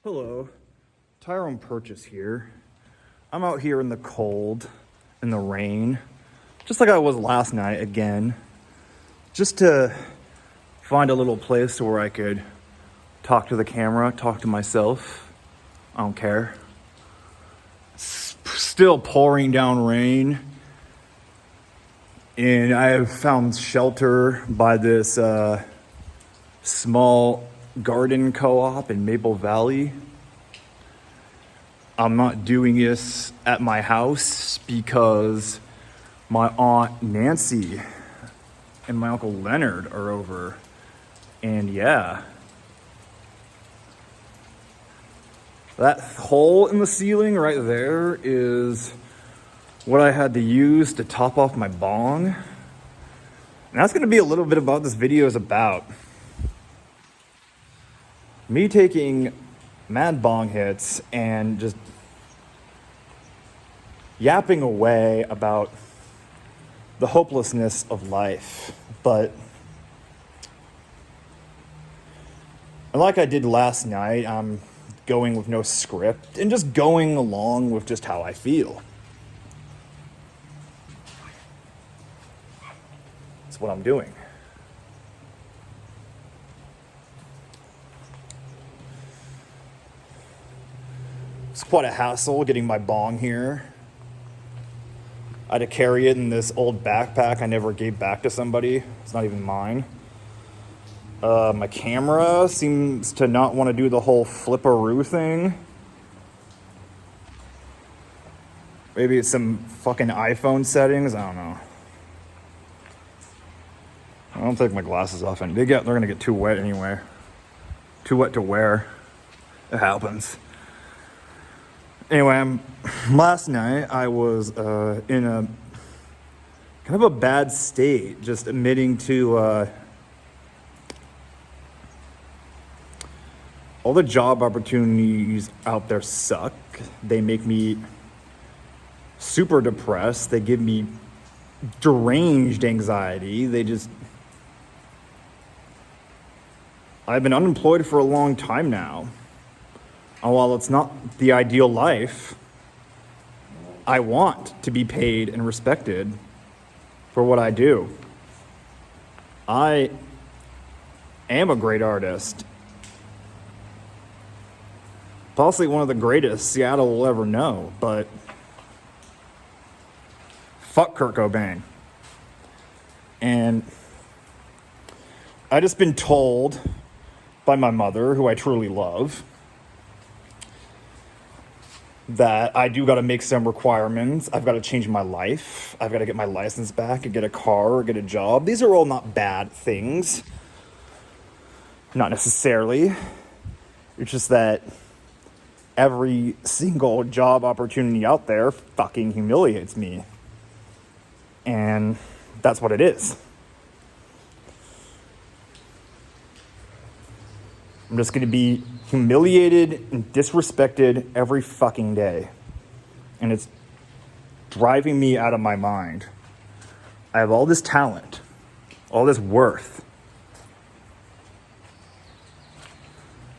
Hello, Tyrone Purchase here. I'm out here in the cold, in the rain, just like I was last night again, just to find a little place where I could talk to the camera, talk to myself. I don't care. It's still pouring down rain, and I have found shelter by this small garden co-op in Maple Valley. I'm not doing this at my house because my Aunt Nancy and my Uncle Leonard are over. And yeah, that hole in the ceiling right there is what I had to use to top off my bong. And that's going to be a little bit about this video is about. Me taking mad bong hits and just yapping away about the hopelessness of life. But like I did last night, I'm going with no script and just going along with just how I feel. That's what I'm doing. It's quite a hassle getting my bong here. I had to carry it in this old backpack I never gave back to somebody. It's not even mine. My camera seems to not want to do the whole flipperoo thing. Maybe it's some fucking iPhone settings. I don't know. I don't take my glasses off, and they're gonna get too wet anyway. Too wet to wear. It happens. Anyway, last night I was in a kind of a bad state, just admitting to all the job opportunities out there suck. They make me super depressed. They give me deranged anxiety. I've been unemployed for a long time now. And while it's not the ideal life, I want to be paid and respected for what I do. I am a great artist. Possibly one of the greatest Seattle will ever know, but fuck Kurt Cobain. And I just been told by my mother, who I truly love, that I do got to make some requirements. I've got to change my life. I've got to get my license back and get a car or get a job. These are all not bad things. Not necessarily. It's just that every single job opportunity out there fucking humiliates me. And that's what it is. I'm just going to be humiliated and disrespected every fucking day. And it's driving me out of my mind. I have all this talent, all this worth.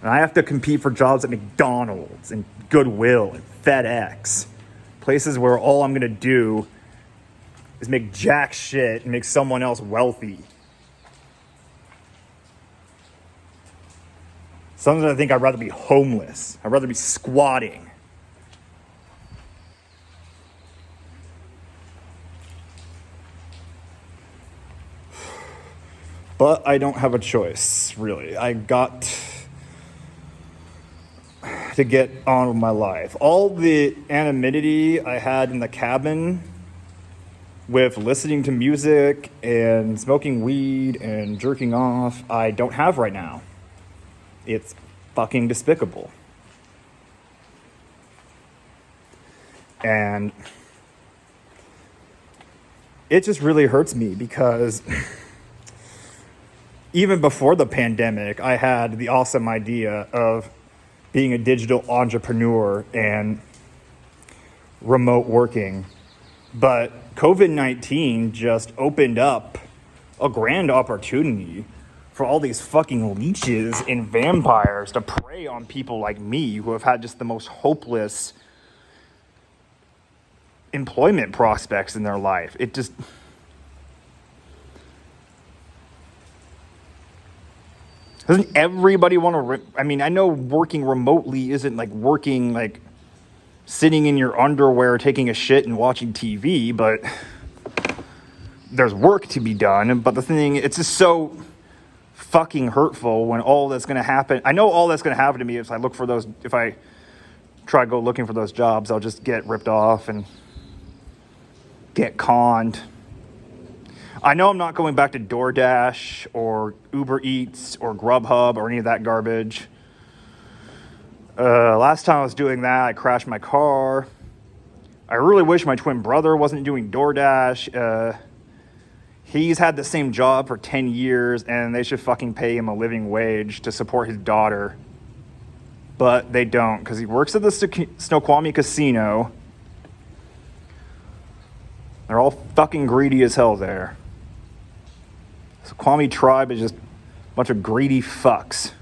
And I have to compete for jobs at McDonald's and Goodwill and FedEx. Places where all I'm going to do is make jack shit and make someone else wealthy. Sometimes I think I'd rather be homeless. I'd rather be squatting. But I don't have a choice, really. I got to get on with my life. All the anonymity I had in the cabin with listening to music and smoking weed and jerking off, I don't have right now. It's fucking despicable. And it just really hurts me because even before the pandemic, I had the awesome idea of being a digital entrepreneur and remote working. But COVID-19 just opened up a grand opportunity for all these fucking leeches and vampires to prey on people like me who have had just the most hopeless employment prospects in their life. It just... Doesn't everybody want to... I mean, I know working remotely isn't like working like sitting in your underwear, taking a shit and watching TV, but there's work to be done. But the thing, it's just so fucking hurtful when all that's going to happen. I know all that's going to happen to me if I look for those, if I try to go looking for those jobs, I'll just get ripped off and get conned. I know I'm not going back to DoorDash or Uber Eats or Grubhub or any of that garbage. Last time I was doing that, I crashed my car. I really wish my twin brother wasn't doing DoorDash. He's had the same job for 10 years, and they should fucking pay him a living wage to support his daughter. But they don't, because he works at the Snoqualmie Casino. They're all fucking greedy as hell there. The Snoqualmie tribe is just a bunch of greedy fucks.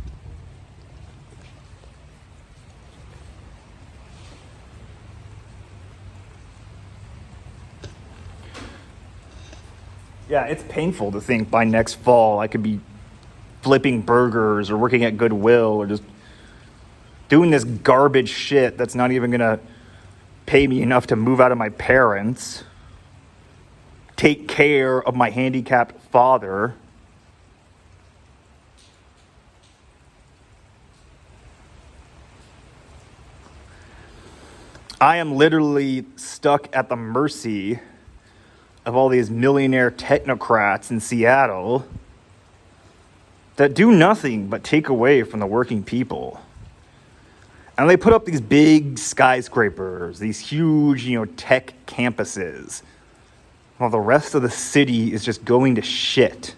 Yeah, it's painful to think by next fall I could be flipping burgers or working at Goodwill or just doing this garbage shit that's not even going to pay me enough to move out of my parents, take care of my handicapped father. I am literally stuck at the mercy of all these millionaire technocrats in Seattle that do nothing but take away from the working people. And they put up these big skyscrapers, these huge, tech campuses, while the rest of the city is just going to shit.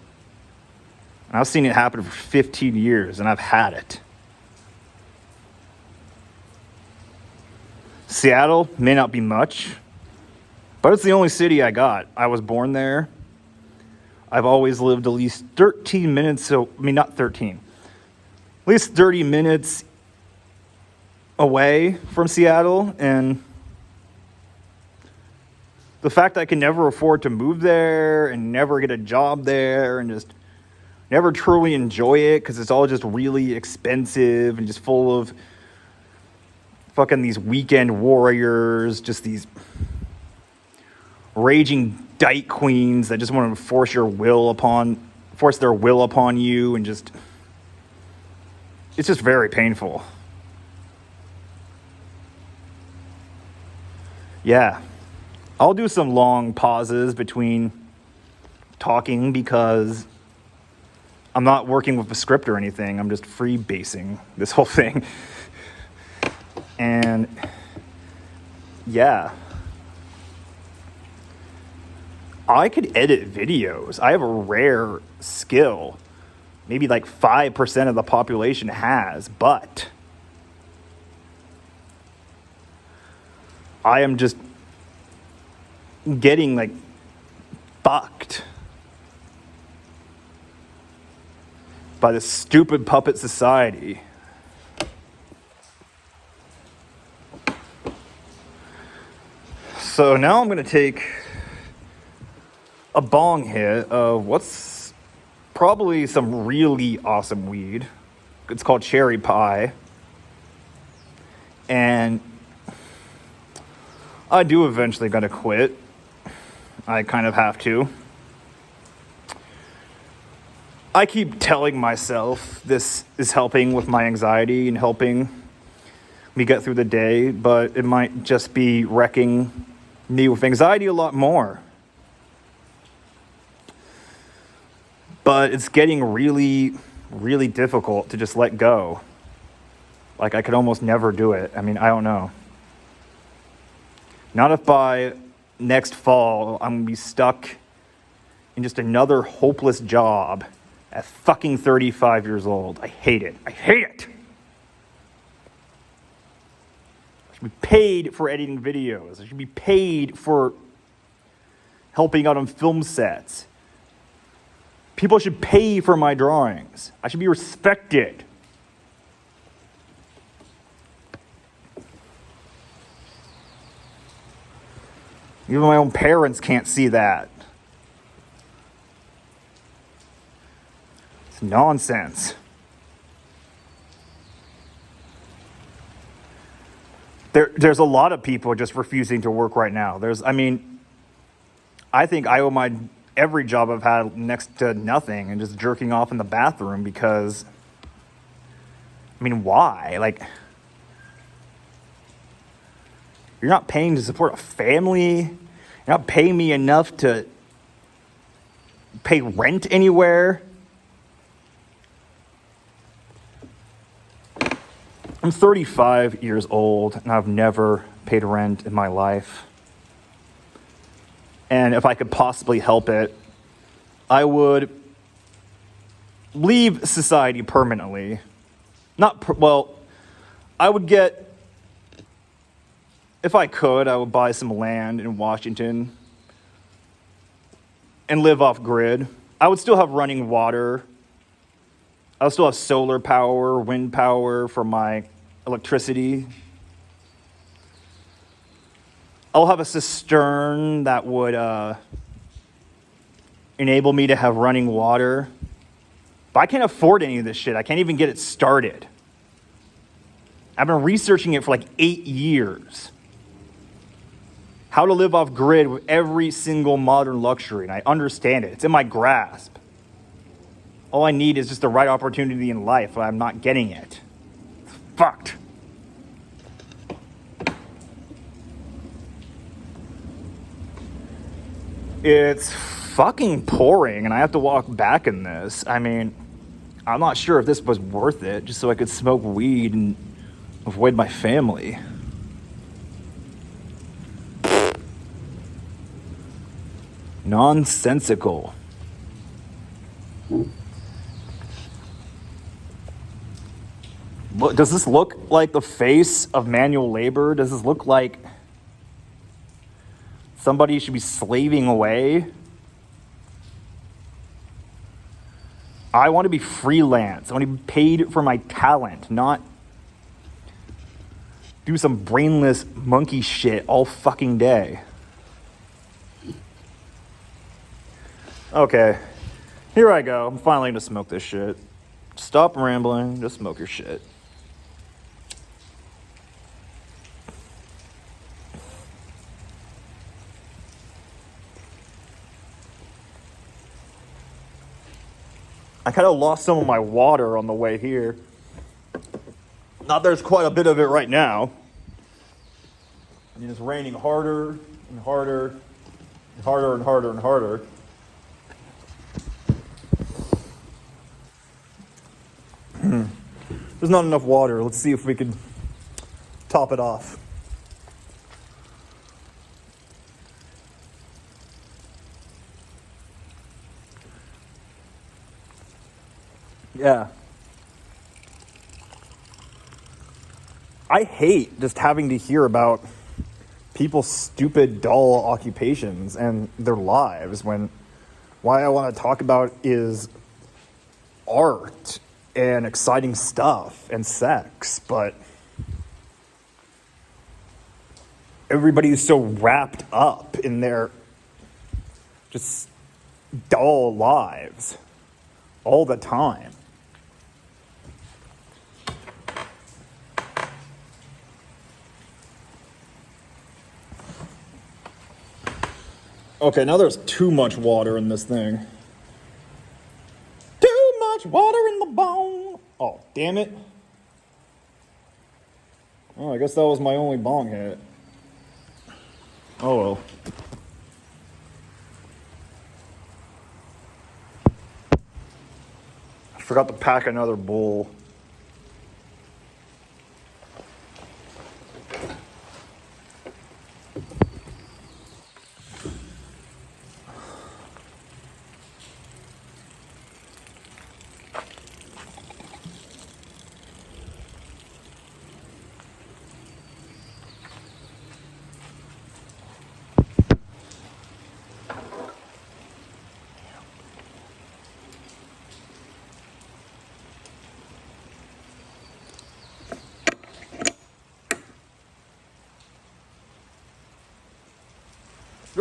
And I've seen it happen for 15 years, and I've had it. Seattle may not be much, but it's the only city I got. I was born there. I've always lived at least 13 minutes, not 13, at least 30 minutes away from Seattle. And the fact that I can never afford to move there and never get a job there and just never truly enjoy it because it's all just really expensive and just full of fucking these weekend warriors, just these raging dyke queens that just want to force their will upon you, and just it's just very painful. Yeah, I'll do some long pauses between talking because I'm not working with a script or anything. I'm just freebasing this whole thing. And yeah, I could edit videos. I have a rare skill. Maybe like 5% of the population has, but I am just getting like fucked by this stupid puppet society. So now I'm going to take a bong hit of what's probably some really awesome weed. It's called cherry pie. And I do eventually got to quit. I kind of have to. I keep telling myself this is helping with my anxiety and helping me get through the day, but it might just be wrecking me with anxiety a lot more. But it's getting really, really difficult to just let go. Like I could almost never do it. I mean, I don't know. Not if by next fall I'm going to be stuck in just another hopeless job at fucking 35 years old. I hate it. I hate it. I should be paid for editing videos. I should be paid for helping out on film sets. People should pay for my drawings. I should be respected. Even my own parents can't see that. It's nonsense. There's a lot of people just refusing to work right now. I think I owe my every job I've had next to nothing and just jerking off in the bathroom because, why? Like, you're not paying to support a family. You're not paying me enough to pay rent anywhere. I'm 35 years old and I've never paid rent in my life. And if I could possibly help it, I would leave society permanently. I would get, if I could, I would buy some land in Washington and live off grid. I would still have running water. I would still have solar power, wind power for my electricity. I'll have a cistern that would enable me to have running water. But I can't afford any of this shit. I can't even get it started. I've been researching it for like 8 years. How to live off grid with every single modern luxury. And I understand it. It's in my grasp. All I need is just the right opportunity in life, but I'm not getting it. It's fucked. It's fucking pouring, and I have to walk back in this. I'm not sure if this was worth it, just so I could smoke weed and avoid my family. Nonsensical. Does this look like the face of manual labor? Does this look like somebody should be slaving away? I want to be freelance. I want to be paid for my talent, not do some brainless monkey shit all fucking day. Okay, here I go. I'm finally gonna smoke this shit. Stop rambling, just smoke your shit. I kind of lost some of my water on the way here. Not there's quite a bit of it right now. It's raining harder and harder and harder and harder and harder. There's not enough water. Let's see if we can top it off. Yeah. I hate just having to hear about people's stupid, dull occupations and their lives when what I want to talk about is art and exciting stuff and sex, but everybody is so wrapped up in their just dull lives all the time. Okay, now there's too much water in this thing. Too much water in the bong. Oh, damn it. Oh, I guess that was my only bong hit. Oh well. I forgot to pack another bowl.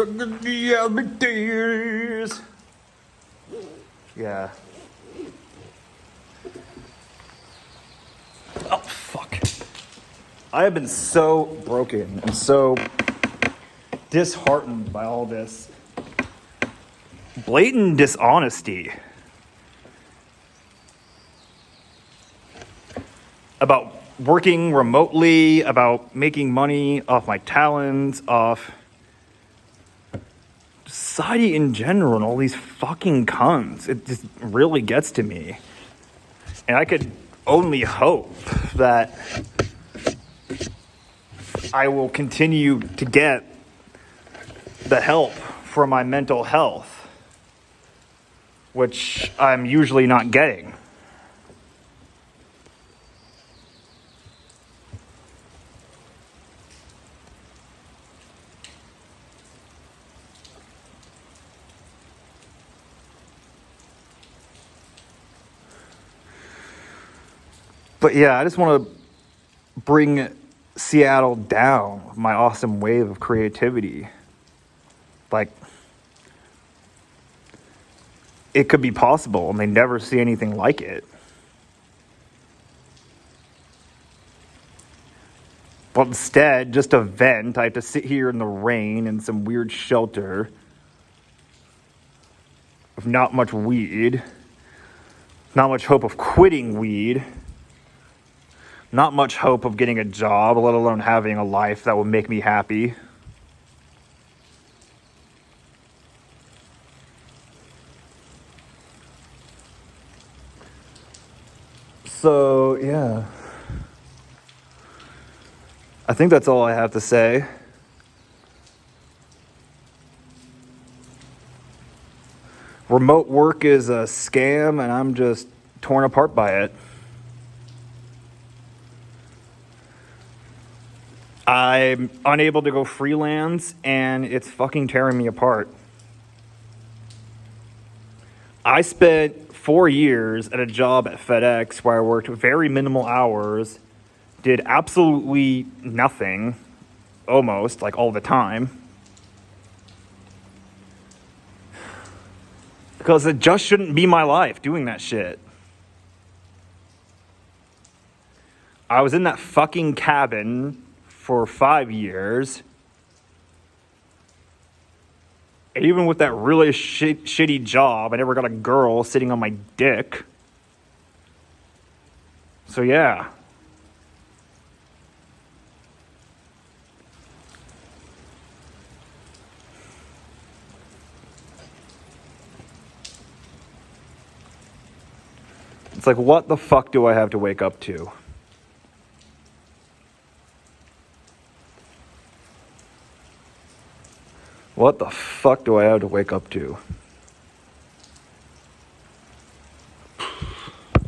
Diabetes. Yeah. Oh, fuck. I have been so broken and so disheartened by all this blatant dishonesty about working remotely, about making money off my talents, off society in general, and all these fucking cunts. It just really gets to me. And I could only hope that I will continue to get the help for my mental health, which I'm usually not getting. But yeah, I just want to bring Seattle down with my awesome wave of creativity. Like, it could be possible, and they never see anything like it. But instead, just a vent, I have to sit here in the rain in some weird shelter with not much weed, not much hope of quitting weed, not much hope of getting a job, let alone having a life that will make me happy. So, yeah. I think that's all I have to say. Remote work is a scam, and I'm just torn apart by it. I'm unable to go freelance, and it's fucking tearing me apart. I spent 4 years at a job at FedEx where I worked very minimal hours, did absolutely nothing, almost, like all the time. Because it just shouldn't be my life doing that shit. I was in that fucking cabin for 5 years. And even with that really shitty job, I never got a girl sitting on my dick. So yeah. It's like, what the fuck do I have to wake up to? What the fuck do I have to wake up to?